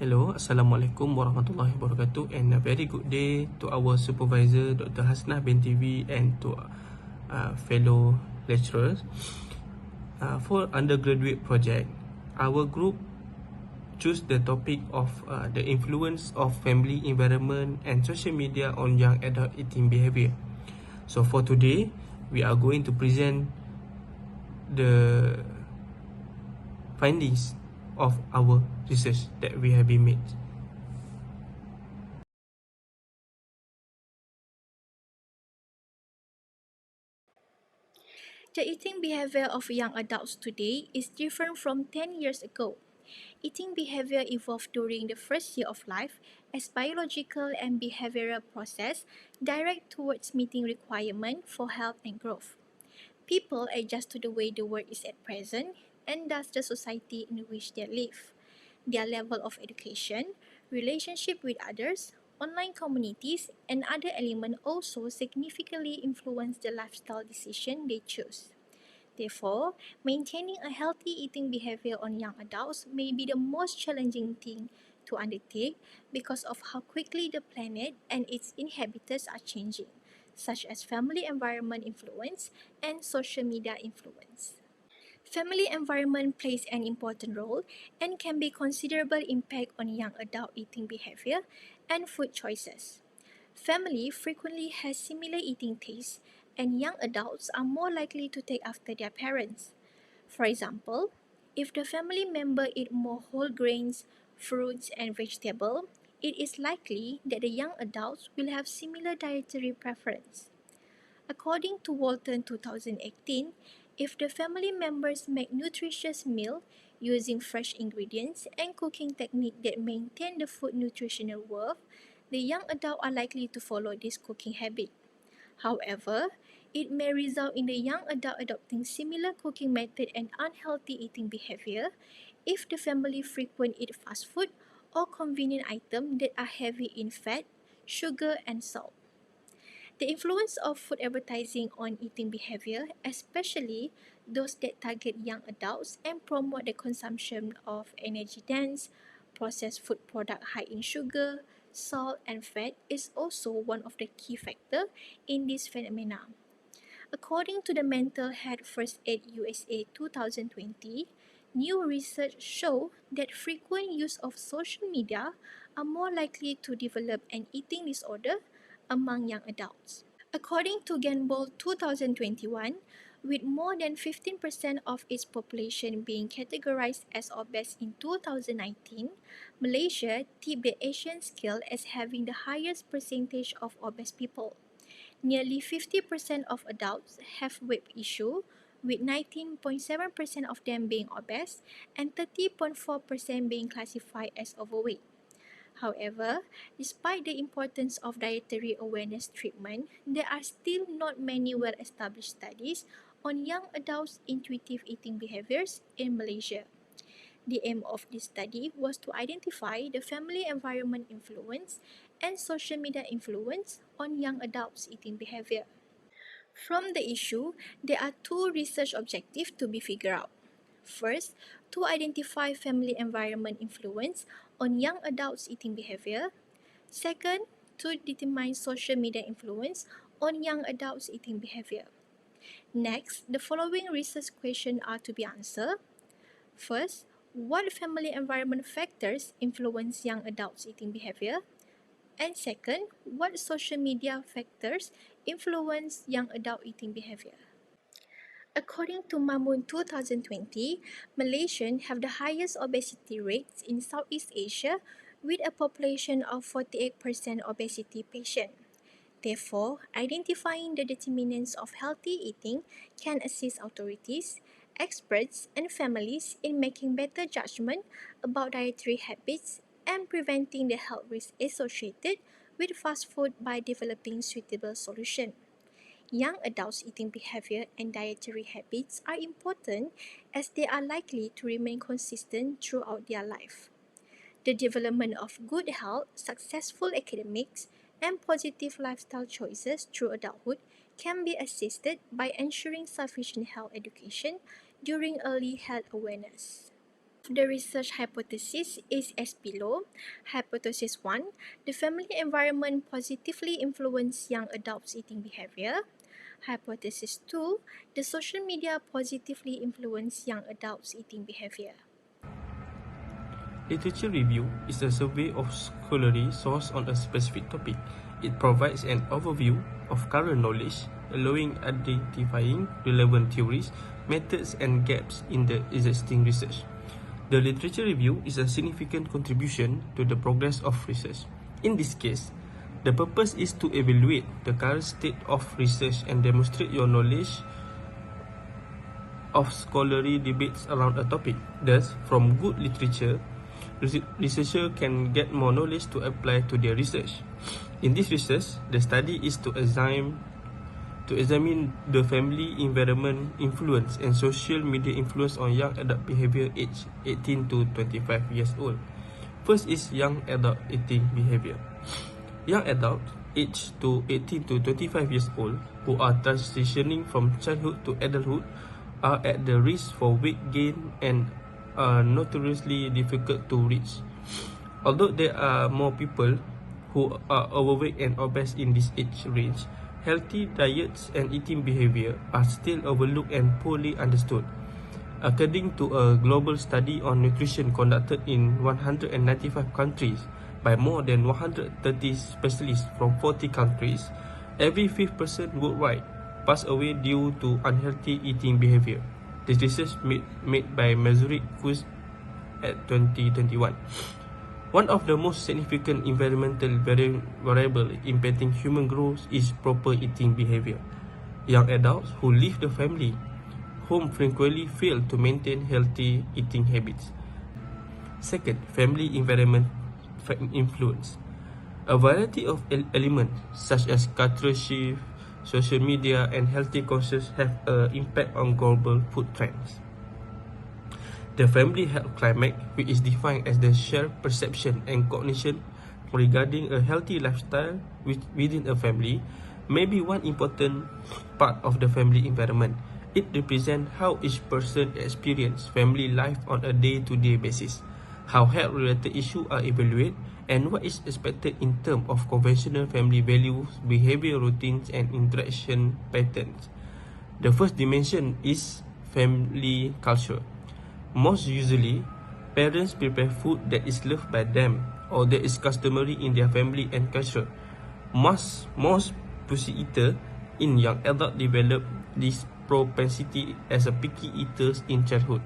Hello, Assalamualaikum warahmatullahi wabarakatuh, and a very good day to our supervisor, Dr. Hasnah Binti, and to fellow lecturers. For undergraduate project, our group choose the topic of the influence of family environment and social media on young adult eating behavior. So for today, we are going to present the findings of our research that we have been made. The eating behavior of young adults today is different from 10 years ago. Eating behavior evolved during the first year of life as biological and behavioral process direct towards meeting requirements for health and growth. People adjust to the way the world is at present and thus the society in which they live. Their level of education, relationship with others, online communities, and other elements also significantly influence the lifestyle decision they choose. Therefore, maintaining a healthy eating behavior on young adults may be the most challenging thing to undertake because of how quickly the planet and its inhabitants are changing, such as family environment influence and social media influence. Family environment plays an important role and can be considerable impact on young adult eating behavior and food choices. Family frequently has similar eating tastes, and young adults are more likely to take after their parents. For example, if the family member eat more whole grains, fruits, and vegetables, it is likely that the young adults will have similar dietary preference. According to Walton 2018, if the family members make nutritious meal using fresh ingredients and cooking technique that maintain the food nutritional worth, the young adults are likely to follow this cooking habit. However, it may result in the young adult adopting similar cooking method and unhealthy eating behavior if the family frequent eat fast food or convenient items that are heavy in fat, sugar, and salt. The influence of food advertising on eating behavior, especially those that target young adults and promote the consumption of energy-dense, processed food products high in sugar, salt, and fat, is also one of the key factors in this phenomenon. According to the Mental Health First Aid USA 2020, new research show that frequent use of social media are more likely to develop an eating disorder among young adults. According to Genball 2021, with more than 15% of its population being categorized as obese in 2019, Malaysia tipped the Asian scale as having the highest percentage of obese people. Nearly 50% of adults have weight issue, with 19.7% of them being obese and 30.4% being classified as overweight. However, despite the importance of dietary awareness treatment, there are still not many well-established studies on young adults' intuitive eating behaviors in Malaysia. The aim of this study was to identify the family environment influence and social media influence on young adults' eating behavior. From the issue, there are two research objectives to be figured out. First, to identify family environment influence on young adults' eating behavior. Second, to determine social media influence on young adults' eating behavior. Next, the following research questions are to be answered. First, what family environment factors influence young adults' eating behavior? And second, what social media factors influence young adult eating behavior? According to Mamun 2020, Malaysians have the highest obesity rates in Southeast Asia with a population of 48% obesity patients. Therefore, identifying the determinants of healthy eating can assist authorities, experts, and families in making better judgment about dietary habits and preventing the health risks associated with fast food by developing suitable solutions. Young adults' eating behavior and dietary habits are important as they are likely to remain consistent throughout their life. The development of good health, successful academics, and positive lifestyle choices through adulthood can be assisted by ensuring sufficient health education during early health awareness. The research hypothesis is as below. Hypothesis 1. The family environment positively influences young adults' eating behavior. Hypothesis 2. The social media positively influence young adults' eating behavior. Literature review is a survey of scholarly source on a specific topic. It provides an overview of current knowledge, allowing identifying relevant theories, methods, and gaps in the existing research. The literature review is a significant contribution to the progress of research. In this case, the purpose is to evaluate the current state of research and demonstrate your knowledge of scholarly debates around a topic. Thus, from good literature, researcher can get more knowledge to apply to their research. In this research, the study is to examine the family environment influence and social media influence on young adult behavior aged 18 to 25 years old. First is young adult eating behavior. Young adults aged to 18 to 25 years old who are transitioning from childhood to adulthood are at the risk for weight gain and are notoriously difficult to reach. Although there are more people who are overweight and obese in this age range, healthy diets and eating behavior are still overlooked and poorly understood. According to a global study on nutrition conducted in 195 countries by more than 130 specialists from 40 countries, every fifth person worldwide passed away due to unhealthy eating behavior. This research made by Mazuric Quiz at 2021. One of the most significant environmental variables impacting human growth is proper eating behavior. Young adults who leave the family home frequently fail to maintain healthy eating habits. Second, family environment influence. A variety of elements such as cultural shift, social media, and healthy conscious have an impact on global food trends. The family health climate, which is defined as the shared perception and cognition regarding a healthy lifestyle within a family, may be one important part of the family environment. It represents how each person experiences family life on a day-to-day basis, how health-related issues are evaluated, and what is expected in terms of conventional family values, behavior routines, and interaction patterns. The first dimension is family culture. Most usually, parents prepare food that is loved by them or that is customary in their family and culture. Most pussy eater in young adult develop this propensity as a picky eaters in childhood.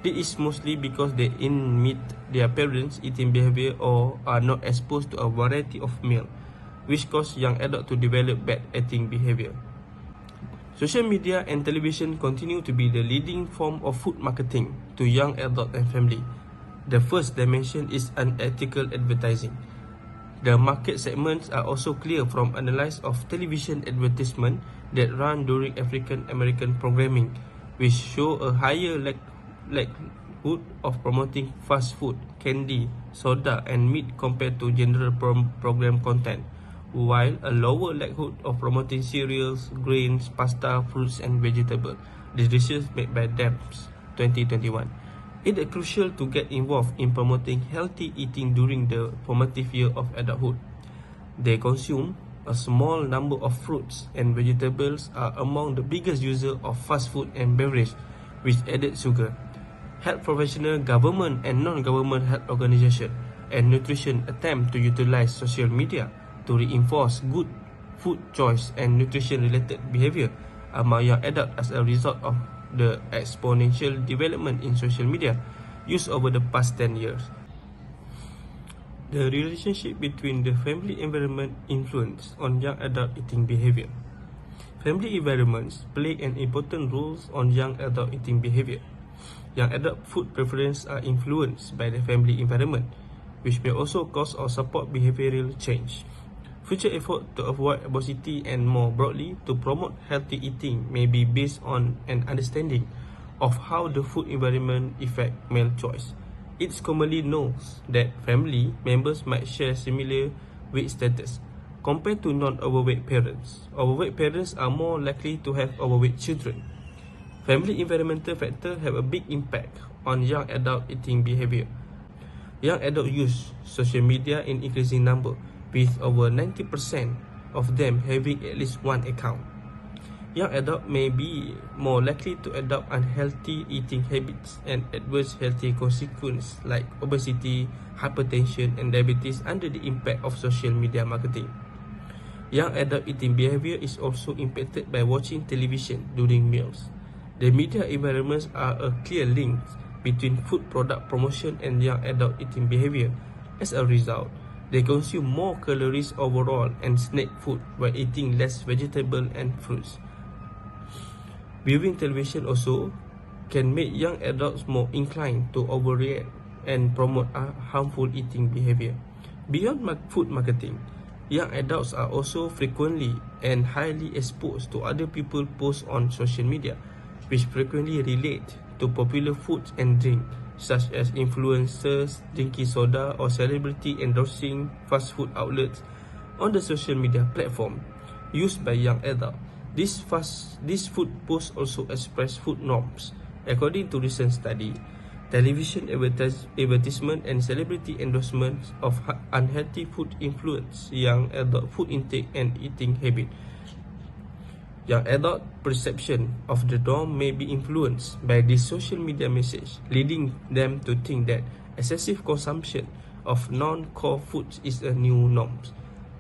This is mostly because they imit their parents' eating behavior or are not exposed to a variety of meals, which cause young adults to develop bad eating behavior. Social media and television continue to be the leading form of food marketing to young adults and family. The first dimension is unethical advertising. The market segments are also clear from analysis of television advertisements that run during African American programming, which show a higher likelihood of promoting fast food, candy, soda, and meat compared to general program content, while a lower likelihood of promoting cereals, grains, pasta, fruits, and vegetables. This research made by DEMS 2021. It is crucial to get involved in promoting healthy eating during the formative year of adulthood. They consume a small number of fruits and vegetables are among the biggest users of fast food and beverage with added sugar. Health professionals, government and non-government health organizations, and nutrition attempt to utilize social media to reinforce good food choice and nutrition-related behavior among young adults as a result of the exponential development in social media used over the past 10 years. The relationship between the family environment influence on young adult eating behavior. Family environments play an important role on young adult eating behavior. Young adult food preferences are influenced by the family environment, which may also cause or support behavioral change. Future effort to avoid obesity and more broadly to promote healthy eating may be based on an understanding of how the food environment affects meal choice. It's commonly known that family members might share similar weight status compared to non-overweight parents. Overweight parents are more likely to have overweight children. Family environmental factors have a big impact on young adult eating behavior. Young adults use social media in increasing number, with over 90% of them having at least one account. Young adults may be more likely to adopt unhealthy eating habits and adverse health consequences like obesity, hypertension, and diabetes under the impact of social media marketing. Young adult eating behavior is also impacted by watching television during meals. The media environments are a clear link between food product promotion and young adult eating behavior. As a result, they consume more calories overall and snack food while eating less vegetable and fruits. Viewing television also can make young adults more inclined to overreact and promote harmful eating behavior. Beyond food marketing, young adults are also frequently and highly exposed to other people's posts on social media, which frequently relate to popular foods and drinks, such as influencers drinking soda or celebrity endorsing fast food outlets on the social media platform used by young adults. These food posts also express food norms. According to recent study, television advertisement and celebrity endorsements of unhealthy food influence young adult food intake and eating habit. Young adult perception of the norm may be influenced by this social media message, leading them to think that excessive consumption of non-core foods is a new norm.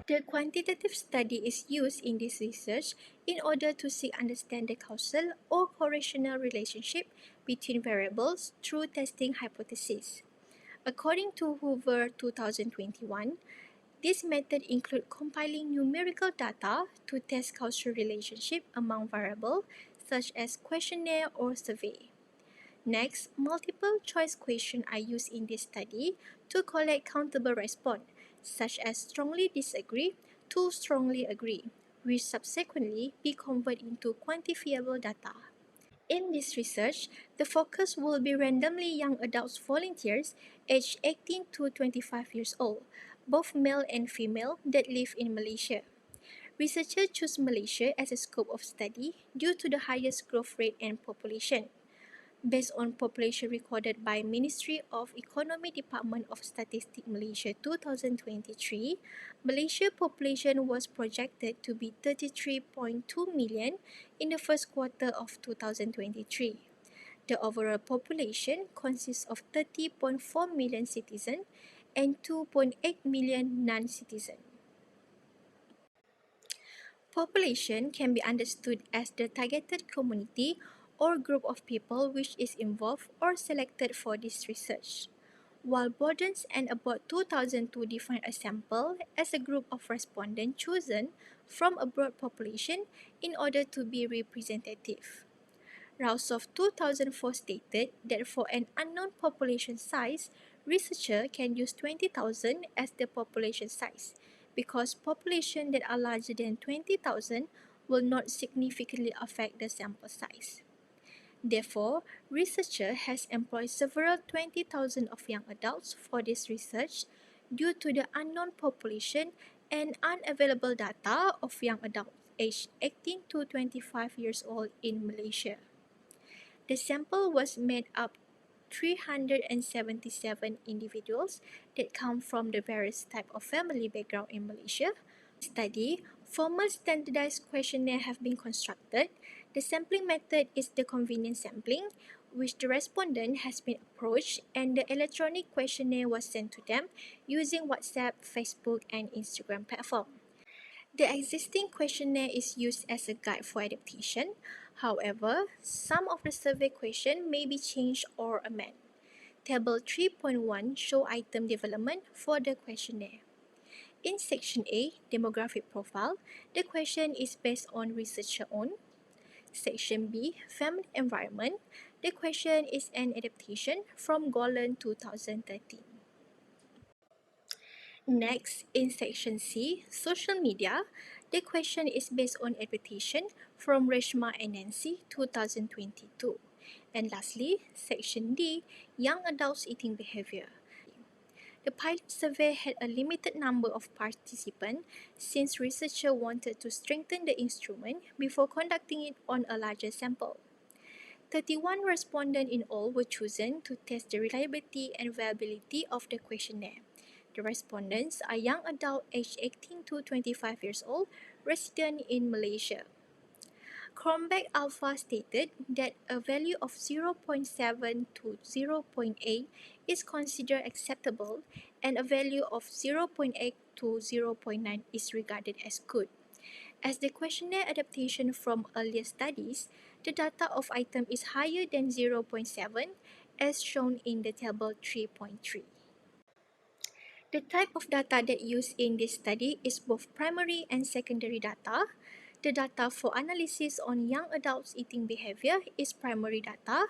The quantitative study is used in this research in order to seek understand the causal or correlational relationship between variables through testing hypotheses. According to Hoover 2021, this method includes compiling numerical data to test causal relationship among variables such as questionnaire or survey. Next, multiple choice questions are used in this study to collect countable response, such as strongly disagree to strongly agree, which subsequently be converted into quantifiable data. In this research, the focus will be randomly young adults volunteers aged 18 to 25 years old, both male and female, that live in Malaysia. Researchers choose Malaysia as a scope of study due to the highest growth rate and population. Based on population recorded by Ministry of Economy Department of Statistics Malaysia 2023, Malaysia population was projected to be 33.2 million in the first quarter of 2023. The overall population consists of 30.4 million citizens and 2.8 million non-citizens. Population can be understood as the targeted community or group of people which is involved or selected for this research. While Bordens and about 2002 define a sample as a group of respondents chosen from a broad population in order to be representative. Rausoff 2004 stated that for an unknown population size, researcher can use 20,000 as the population size because populations that are larger than 20,000 will not significantly affect the sample size. Therefore, researcher has employed several 20,000 of young adults for this research due to the unknown population and unavailable data of young adults aged 18 to 25 years old in Malaysia. The sample was made up 377 individuals that come from the various type of family background in Malaysia. Study, formal standardized questionnaire have been constructed. The sampling method is the convenience sampling, which the respondent has been approached and the electronic questionnaire was sent to them using WhatsApp, Facebook, and Instagram platform. The existing questionnaire is used as a guide for adaptation. However, some of the survey questions may be changed or amended. Table 3.1 show item development for the questionnaire. In section A, demographic profile, the question is based on researcher own. Section B, family environment, the question is an adaptation from Golan 2013. Next, in section C, social media, the question is based on adaptation from Reshma and Nancy 2022. And lastly, section D, young adults eating behavior. The pilot survey had a limited number of participants since researchers wanted to strengthen the instrument before conducting it on a larger sample. 31 respondents in all were chosen to test the reliability and viability of the questionnaire. The respondents are young adults aged 18 to 25 years old, resident in Malaysia. Cronbach Alpha stated that a value of 0.7 to 0.8 is considered acceptable and a value of 0.8 to 0.9 is regarded as good. As the questionnaire adaptation from earlier studies, the data of item is higher than 0.7 as shown in the table 3.3. The type of data that used in this study is both primary and secondary data. The data for analysis on young adults' eating behavior is primary data.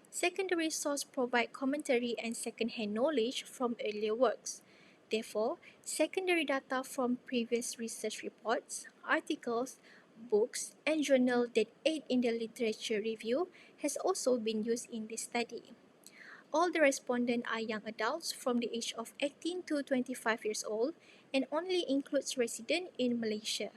Secondary sources provide commentary and second-hand knowledge from earlier works. Therefore, secondary data from previous research reports, articles, books, and journals that aid in the literature review has also been used in this study. All the respondents are young adults from the age of 18 to 25 years old and only includes residents in Malaysia.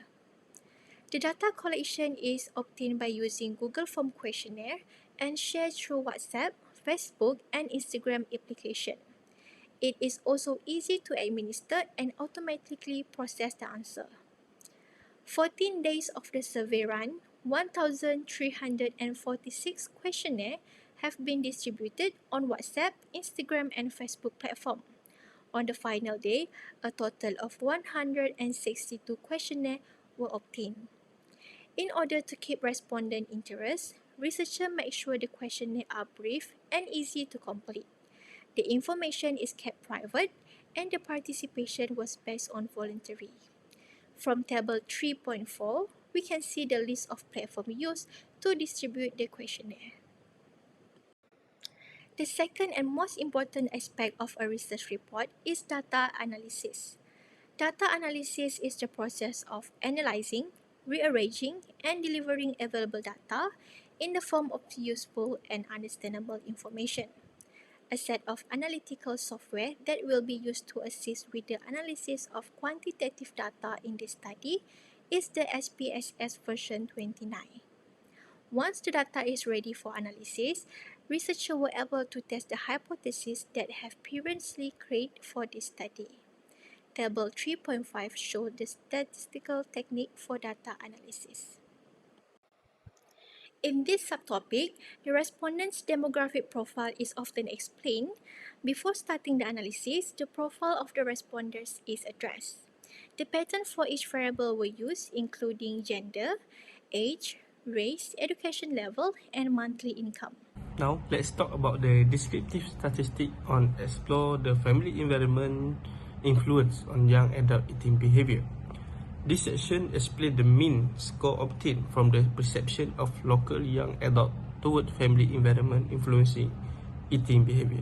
The data collection is obtained by using Google Form questionnaire and shared through WhatsApp, Facebook, and Instagram application. It is also easy to administer and automatically process the answer. 14 days of the survey run, 1,346 questionnaires have been distributed on WhatsApp, Instagram, and Facebook platform. On the final day, a total of 162 questionnaires were obtained. In order to keep respondent interest, researchers make sure the questionnaires are brief and easy to complete. The information is kept private and the participation was based on voluntary. From table 3.4, we can see the list of platforms used to distribute the questionnaire. The second and most important aspect of a research report is data analysis. Data analysis is the process of analyzing, rearranging, and delivering available data in the form of useful and understandable information. A set of analytical software that will be used to assist with the analysis of quantitative data in this study is the SPSS version 29. Once the data is ready for analysis, researchers were able to test the hypotheses that have previously created for this study. Table 3.5 shows the statistical technique for data analysis. In this subtopic, the respondent's demographic profile is often explained. Before starting the analysis, the profile of the respondents is addressed. The pattern for each variable were used, including gender, age, race, education level, and monthly income. Now, let's talk about the descriptive statistic on explore the family environment influence on young adult eating behavior. This section explains the mean score obtained from the perception of local young adult toward family environment influencing eating behavior.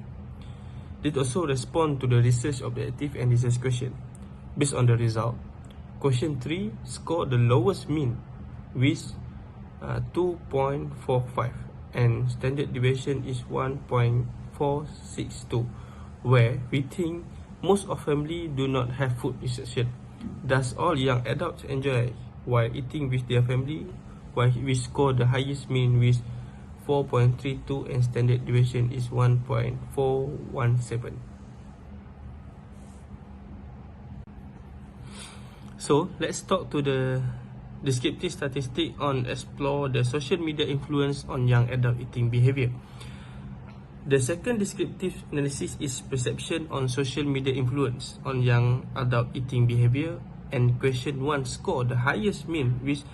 It also responds to the research objective and research question. Based on the result, question 3 scored the lowest mean with 2.45 and standard deviation is 1.462, where we think most of family do not have food restriction. Thus, all young adults enjoy while eating with their family, while we score the highest mean with 4.32 and standard deviation is 1.417. So, let's talk to the descriptive statistic on explore the social media influence on young adult eating behavior. The second descriptive analysis is perception on social media influence on young adult eating behavior, and question 1 scored the highest mean with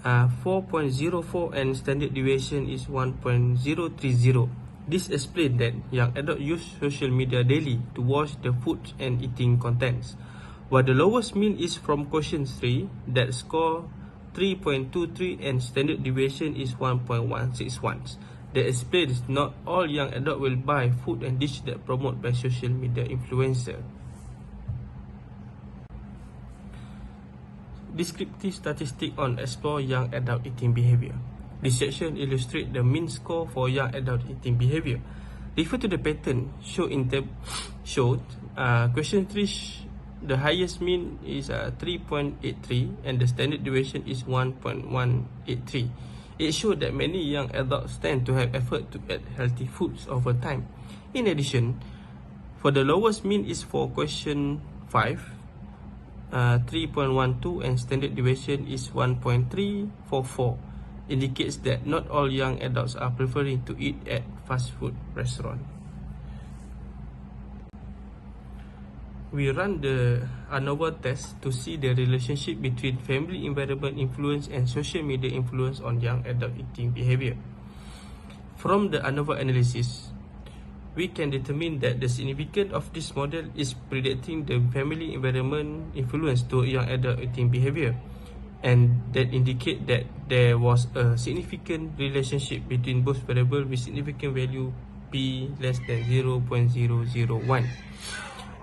4.04 and standard deviation is 1.030. This explains that young adults use social media daily to watch the food and eating contents, while the lowest mean is from question 3 that score 3.23 and standard deviation is 1.161. That explains not all young adults will buy food and dish that promoted by social media influencer. Descriptive statistic on explore young adult eating behavior. This section illustrates the mean score for young adult eating behavior. Refer to the pattern shown in question 3. The highest mean is 3.83 and the standard deviation is 1.183. It showed that many young adults tend to have effort to eat healthy foods over time. In addition, for the lowest mean is for question 5, 3.12, and standard deviation is 1.344, indicates that not all young adults are preferring to eat at fast food restaurant. We run the ANOVA test to see the relationship between family environment influence and social media influence on young adult eating behavior. From the ANOVA analysis, we can determine that the significance of this model is predicting the family environment influence to young adult eating behavior, and that indicate that there was a significant relationship between both variables with significant value p less than 0.001.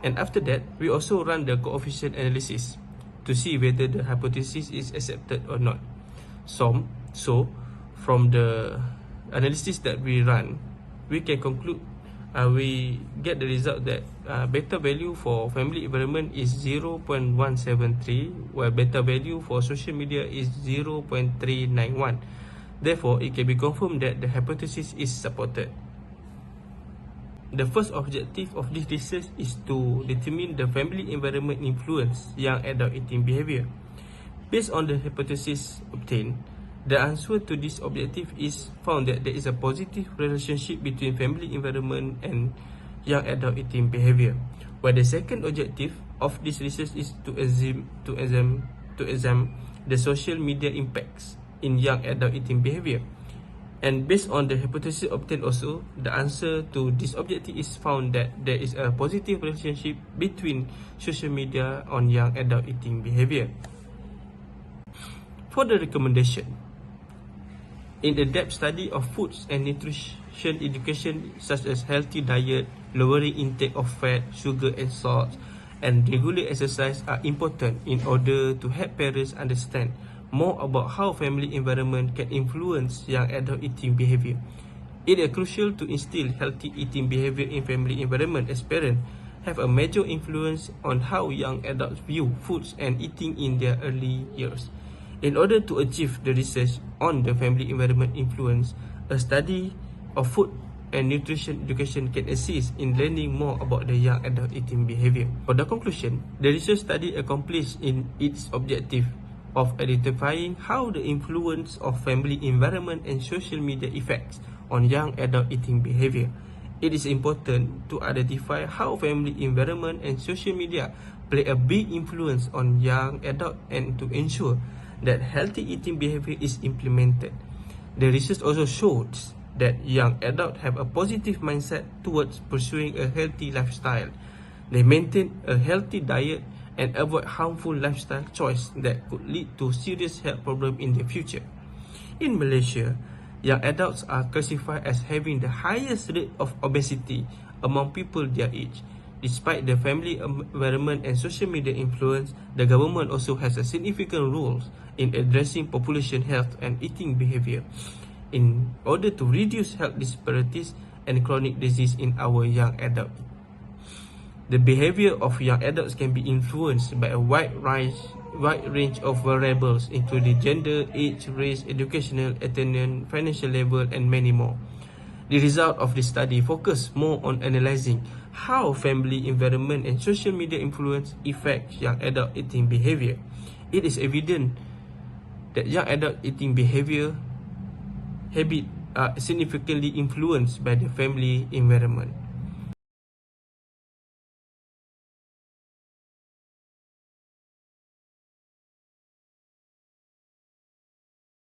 And after that, we also run the coefficient analysis to see whether the hypothesis is accepted or not. So from the analysis that we run, we can conclude, we get the result that beta value for family environment is 0.173, while beta value for social media is 0.391. Therefore, it can be confirmed that the hypothesis is supported. The first objective of this research is to determine the family environment influence young adult eating behavior. Based on the hypothesis obtained, the answer to this objective is found that there is a positive relationship between family environment and young adult eating behavior. While the second objective of this research is to examine the social media impacts in young adult eating behavior. And based on the hypothesis obtained also, the answer to this objective is found that there is a positive relationship between social media on young adult eating behavior. For the recommendation, in the depth study of foods and nutrition education such as healthy diet, lowering intake of fat, sugar and salt, and regular exercise are important in order to help parents understand more about how family environment can influence young adult eating behavior. It is crucial to instill healthy eating behavior in family environment, as parents have a major influence on how young adults view foods and eating in their early years. In order to achieve the research on the family environment influence, a study of food and nutrition education can assist in learning more about the young adult eating behavior. For the conclusion, the research study accomplished in its objective of identifying how the influence of family environment and social media effects on young adult eating behavior. It is important to identify how family environment and social media play a big influence on young adult and to ensure that healthy eating behavior is implemented. The research also shows that young adults have a positive mindset towards pursuing a healthy lifestyle. They maintain a healthy diet and avoid harmful lifestyle choice that could lead to serious health problems in the future. In Malaysia, young adults are classified as having the highest rate of obesity among people their age. Despite the family environment and social media influence, the government also has a significant role in addressing population health and eating behavior in order to reduce health disparities and chronic disease in our young adults. The behavior of young adults can be influenced by a wide range of variables, including gender, age, race, educational attainment, financial level, and many more. The result of this study focused more on analyzing how family environment and social media influence affect young adult eating behavior. It is evident that young adult eating behavior habits are significantly influenced by the family environment.